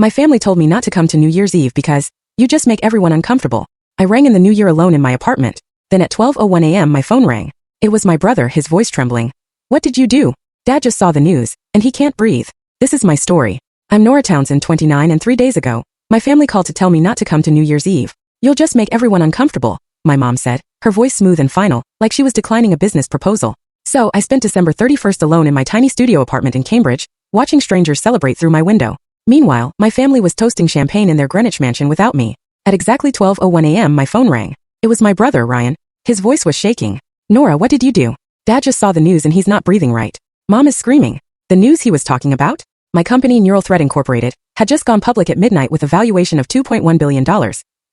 My family told me not to come to New Year's Eve because you just make everyone uncomfortable. I rang in the new year alone in my apartment. Then at 12:01 a.m. my phone rang. It was my brother, his voice trembling. What did you do? Dad just saw the news, and he can't breathe. This is my story. I'm Nora Townsend, 29, and 3 days ago, my family called to tell me not to come to New Year's Eve. You'll just make everyone uncomfortable, my mom said, her voice smooth and final, like she was declining a business proposal. So I spent December 31st alone in my tiny studio apartment in Cambridge, watching strangers celebrate through my window. Meanwhile, my family was toasting champagne in their Greenwich mansion without me. At exactly 12:01 a.m. my phone rang. It was my brother, Ryan. His voice was shaking. Nora, what did you do? Dad just saw the news and he's not breathing right. Mom is screaming. The news he was talking about? My company, Neural Thread Incorporated, had just gone public at midnight with a valuation of $2.1 billion,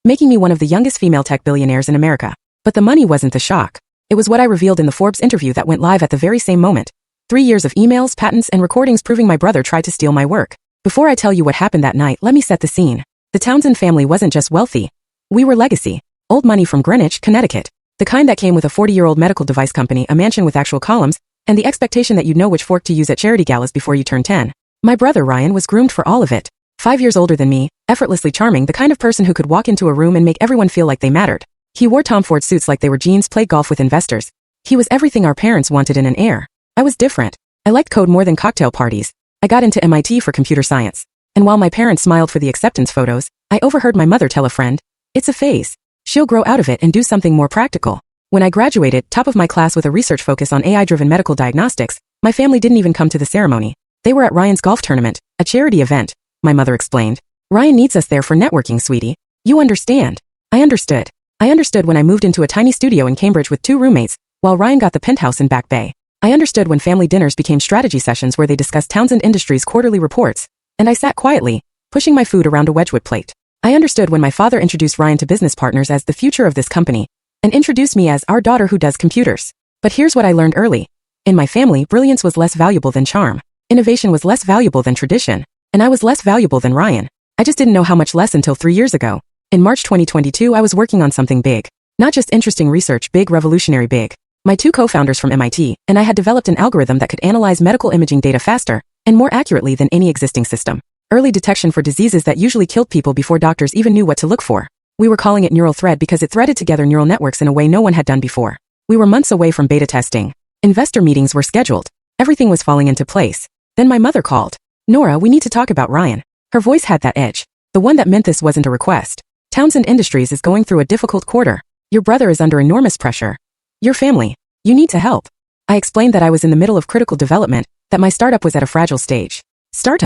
making me one of the youngest female tech billionaires in America. But the money wasn't the shock. It was what I revealed in the Forbes interview that went live at the very same moment. 3 years of emails, patents, and recordings proving my brother tried to steal my work. Before I tell you what happened that night, let me set the scene. The Townsend family wasn't just wealthy. We were legacy. Old money from Greenwich, Connecticut. The kind that came with a 40-year-old medical device company, a mansion with actual columns, and the expectation that you'd know which fork to use at charity galas before you turn 10. My brother Ryan was groomed for all of it. 5 years older than me, effortlessly charming, the kind of person who could walk into a room and make everyone feel like they mattered. He wore Tom Ford suits like they were jeans, played golf with investors. He was everything our parents wanted in an heir. I was different. I liked code more than cocktail parties. I got into MIT for computer science. And while my parents smiled for the acceptance photos, I overheard my mother tell a friend, "It's a phase. She'll grow out of it and do something more practical." When I graduated, top of my class with a research focus on AI-driven medical diagnostics, my family didn't even come to the ceremony. They were at Ryan's golf tournament, a charity event, my mother explained. Ryan needs us there for networking, sweetie. You understand. I understood. I understood when I moved into a tiny studio in Cambridge with 2 roommates, while Ryan got the penthouse in Back Bay. I understood when family dinners became strategy sessions where they discussed Townsend Industries' quarterly reports, and I sat quietly, pushing my food around a Wedgwood plate. I understood when my father introduced Ryan to business partners as the future of this company, and introduced me as our daughter who does computers. But here's what I learned early. In my family, brilliance was less valuable than charm. Innovation was less valuable than tradition, and I was less valuable than Ryan. I just didn't know how much less until 3 years ago. In March 2022, I was working on something big. Not just interesting research, big, revolutionary big. My 2 co-founders from MIT and I had developed an algorithm that could analyze medical imaging data faster and more accurately than any existing system. Early detection for diseases that usually killed people before doctors even knew what to look for. We were calling it Neural Thread because it threaded together neural networks in a way no one had done before. We were months away from beta testing. Investor meetings were scheduled. Everything was falling into place. Then my mother called. "Nora, we need to talk about Ryan." Her voice had that edge. The one that meant this wasn't a request. Townsend Industries is going through a difficult quarter. Your brother is under enormous pressure. Your family. You need to help. I explained that I was in the middle of critical development, that my startup was at a fragile stage. Startup.